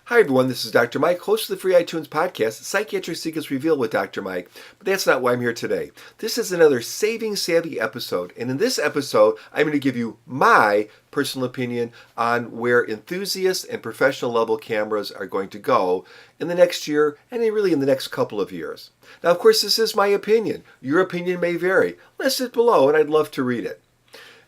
Hi everyone, this is Dr. Mike, host of the free iTunes podcast, Psychiatric Secrets Revealed with Dr. Mike. But that's not why I'm here today. This is another Saving Savvy episode, and in this episode, I'm going to give you my personal opinion on where enthusiast and professional level cameras are going to go in the next year and really in the next couple of years. Now, of course, this is my opinion. Your opinion may vary. List it below, and I'd love to read it.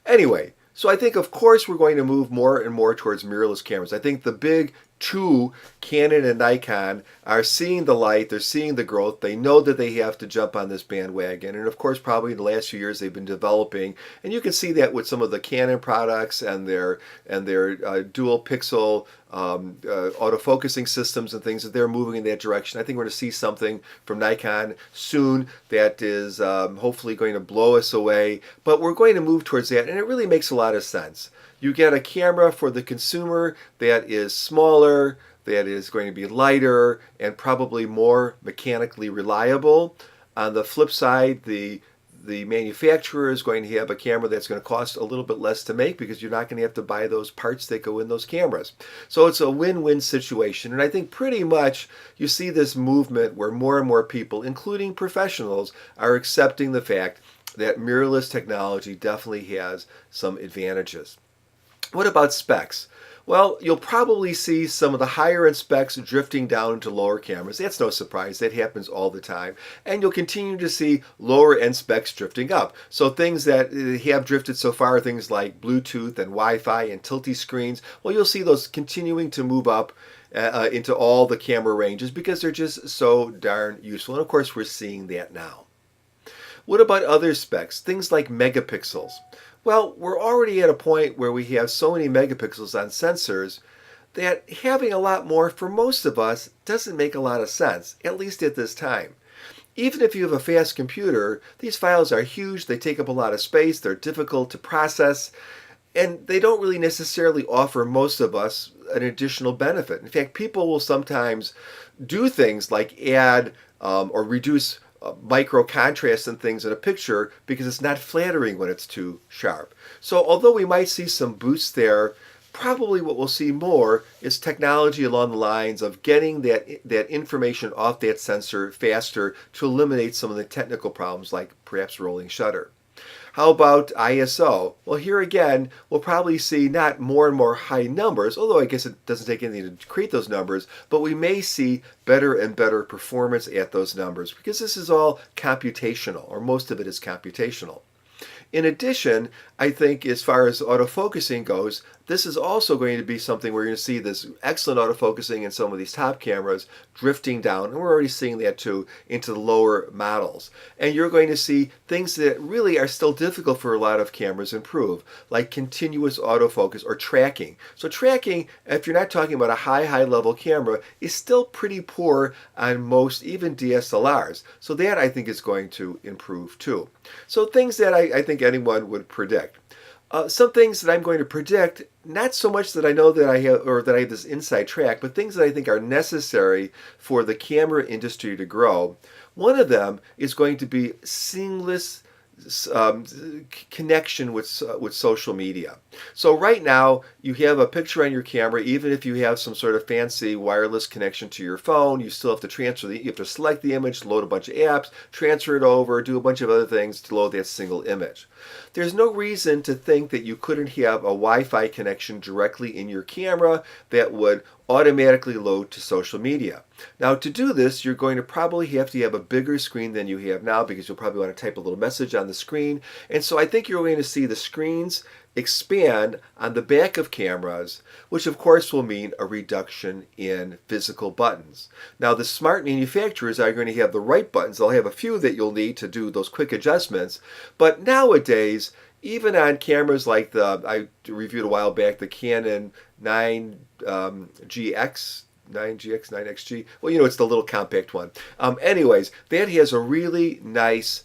Anyway, so I think, of course, we're going to move more and more towards mirrorless cameras. I think the big two, Canon and Nikon, are seeing the light, they're seeing the growth, they know that they have to jump on this bandwagon, and of course probably in the last few years they've been developing, and you can see that with some of the Canon products and their dual pixel autofocusing systems and things, that they're moving in that direction. I think we're going to see something from Nikon soon that is hopefully going to blow us away, but we're going to move towards that, and it really makes a lot of sense. You get a camera for the consumer that is smaller, that is going to be lighter, and probably more mechanically reliable. On the flip side, the manufacturer is going to have a camera that's going to cost a little bit less to make because you're not going to have to buy those parts that go in those cameras. So it's a win-win situation. And I think pretty much you see this movement where more and more people, including professionals, are accepting the fact that mirrorless technology definitely has some advantages. What about specs? Well, you'll probably see some of the higher end specs drifting down into lower cameras. That's no surprise. That happens all the time. And you'll continue to see lower end specs drifting up. So things that have drifted so far, things like Bluetooth and Wi-Fi and tilty screens, well, you'll see those continuing to move up into all the camera ranges because they're just so darn useful. And of course, we're seeing that now. What about other specs? Things like megapixels. Well, we're already at a point where we have so many megapixels on sensors that having a lot more for most of us doesn't make a lot of sense, at least at this time. Even if you have a fast computer, these files are huge, they take up a lot of space, they're difficult to process, and they don't really necessarily offer most of us an additional benefit. In fact, people will sometimes do things like add or reduce micro contrast and things in a picture because it's not flattering when it's too sharp. So although we might see some boosts there, probably what we'll see more is technology along the lines of getting that information off that sensor faster to eliminate some of the technical problems like perhaps rolling shutter. How about ISO? Well, here again, we'll probably see not more and more high numbers, although I guess it doesn't take anything to create those numbers, but we may see better and better performance at those numbers because this is all computational, or most of it is computational. In addition, I think as far as autofocusing goes, this is also going to be something where you're going to see this excellent autofocusing in some of these top cameras drifting down, and we're already seeing that too, into the lower models. And you're going to see things that really are still difficult for a lot of cameras improve, like continuous autofocus or tracking. So tracking, if you're not talking about a high level camera, is still pretty poor on most, even DSLRs. So that I think is going to improve too. So things that I think anyone would predict. Some things that I'm going to predict, not so much that I know that I have or that I have this inside track, but things that I think are necessary for the camera industry to grow. One of them is going to be seamless connection with social media. So right now you have a picture on your camera, even if you have some sort of fancy wireless connection to your phone, you still have to you have to select the image, load a bunch of apps, transfer it over, do a bunch of other things to load that single image. There's no reason to think that you couldn't have a Wi-Fi connection directly in your camera that would automatically load to social media. Now to do this, you're going to probably have to have a bigger screen than you have now because you'll probably want to type a little message on the screen. And so I think you're going to see the screens expand on the back of cameras, which of course will mean a reduction in physical buttons. Now the smart manufacturers are going to have the right buttons. They'll have a few that you'll need to do those quick adjustments. But nowadays, even on cameras like I reviewed a while back, the Canon 9GX, 9XG. Well, it's the little compact one. Anyways, that has a really nice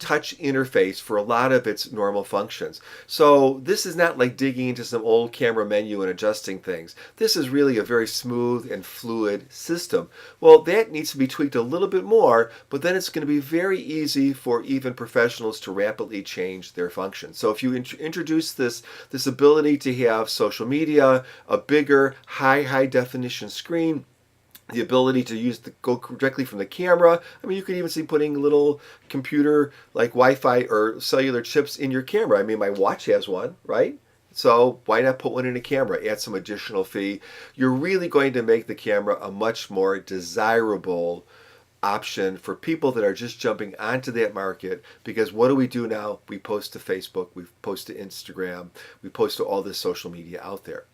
touch interface for a lot of its normal functions. So this is not like digging into some old camera menu and adjusting things. This is really a very smooth and fluid system. Well, that needs to be tweaked a little bit more, but then it's going to be very easy for even professionals to rapidly change their functions. So if you introduce this ability to have social media, a bigger high definition screen, the ability to go directly from the camera. I mean, you could even see putting little computer like Wi-Fi or cellular chips in your camera. I mean, my watch has one, right? So why not put one in a camera? Add some additional fee. You're really going to make the camera a much more desirable option for people that are just jumping onto that market, because what do we do now? We post to Facebook, we post to Instagram, we post to all this social media out there.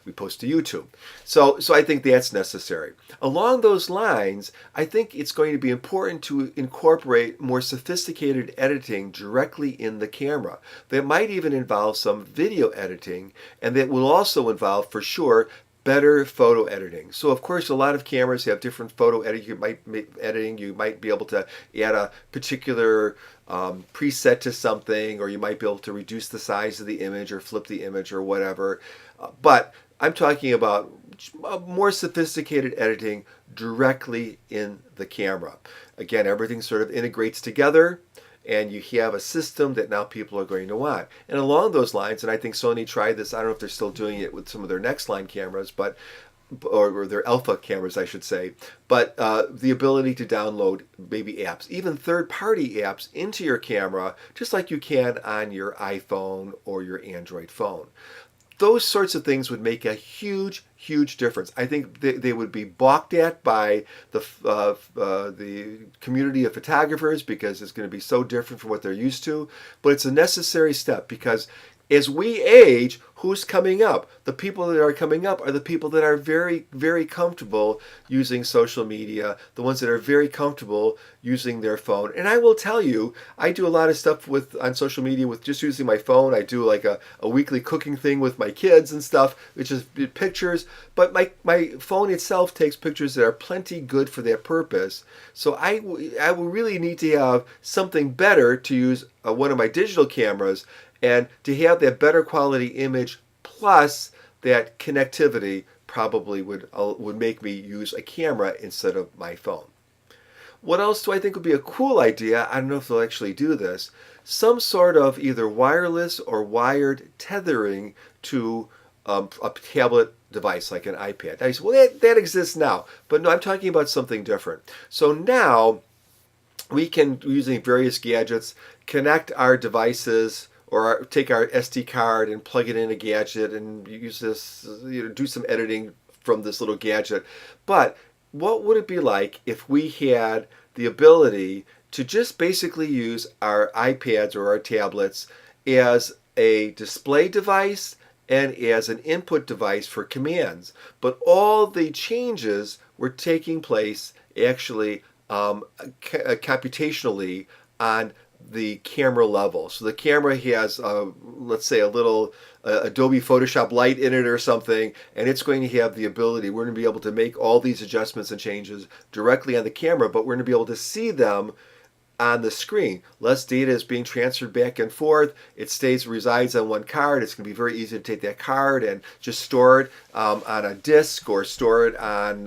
We post to YouTube. So I think that's necessary. Along those lines, I think it's going to be important to incorporate more sophisticated editing directly in the camera. That might even involve some video editing, and that will also involve, for sure, better photo editing. So of course a lot of cameras have different photo editing. You might be able to add a particular preset to something, or you might be able to reduce the size of the image or flip the image or whatever. But I'm talking about more sophisticated editing directly in the camera. Again, everything sort of integrates together, and you have a system that now people are going to want. And along those lines, and I think Sony tried this, I don't know if they're still doing it with some of their next line cameras, or their alpha cameras, I should say, but the ability to download maybe apps, even third-party apps, into your camera, just like you can on your iPhone or your Android phone. Those sorts of things would make a huge difference. I think they would be balked at by the community of photographers, because it's going to be so different from what they're used to. But it's a necessary step, because as we age, who's coming up? The people that are coming up are the people that are very comfortable using social media, the ones that are very comfortable using their phone. And I will tell you, I do a lot of stuff on social media with just using my phone. I do like a weekly cooking thing with my kids and stuff, which is pictures. But my phone itself takes pictures that are plenty good for that purpose. So I will really need to have something better to use one of my digital cameras, and to have that better quality image plus that connectivity probably would make me use a camera instead of my phone. What else do I think would be a cool idea? I don't know if they'll actually do this. Some sort of either wireless or wired tethering to a tablet device like an iPad. I say, well, that exists now. But no, I'm talking about something different. So now we can, using various gadgets, connect our devices, or take our SD card and plug it in a gadget and use this, do some editing from this little gadget. But what would it be like if we had the ability to just basically use our iPads or our tablets as a display device and as an input device for commands, but all the changes were taking place actually computationally on the camera level. So the camera has, let's say, a little Adobe Photoshop Lite in it or something, and it's going to have the ability, we're going to be able to make all these adjustments and changes directly on the camera, but we're going to be able to see them on the screen. Less data is being transferred back and forth. It resides on one card. It's going to be very easy to take that card and just store it on a disk, or store it on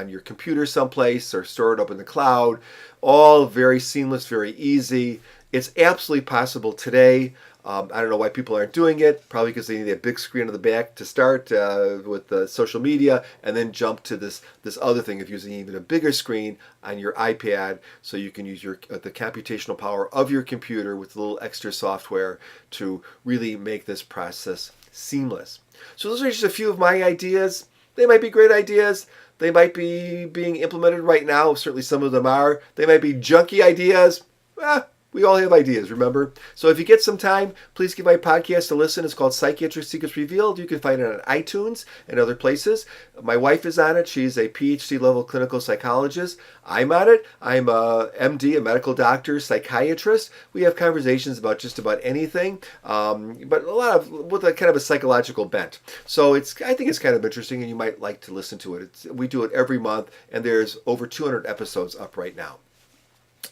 your computer someplace, or store it up in the cloud. All very seamless, very easy. It's absolutely possible today. I don't know why people aren't doing it. Probably because they need a big screen on the back to start with social media, and then jump to this other thing of using even a bigger screen on your iPad, so you can use the computational power of your computer with a little extra software to really make this process seamless. So those are just a few of my ideas. They might be great ideas. They might be being implemented right now. Certainly some of them are. They might be junky ideas. We all have ideas, remember? So if you get some time, please give my podcast a listen. It's called Psychiatric Secrets Revealed. You can find it on iTunes and other places. My wife is on it. She's a PhD level clinical psychologist. I'm on it. I'm a MD, a medical doctor, psychiatrist. We have conversations about just about anything, but a lot of with a kind of a psychological bent. So I think it's kind of interesting, and you might like to listen to it. We do it every month, and there's over 200 episodes up right now.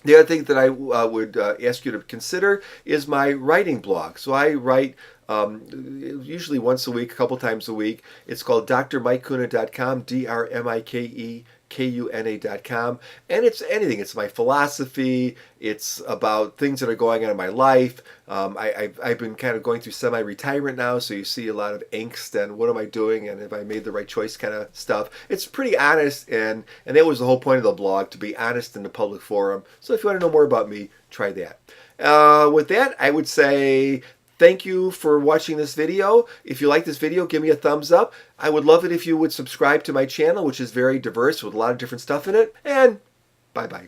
The other thing that I would ask you to consider is my writing blog. So I write usually once a week, a couple times a week. It's called drmikekuna.com, drmikekuna.com. And it's anything. It's my philosophy. It's about things that are going on in my life. I've been kind of going through semi-retirement now, so you see a lot of angst and what am I doing and have I made the right choice kind of stuff. It's pretty honest, and that was the whole point of the blog, to be honest in the public forum. So if you want to know more about me, try that. With that, I would say thank you for watching this video. If you like this video, give me a thumbs up. I would love it if you would subscribe to my channel, which is very diverse with a lot of different stuff in it. And bye-bye.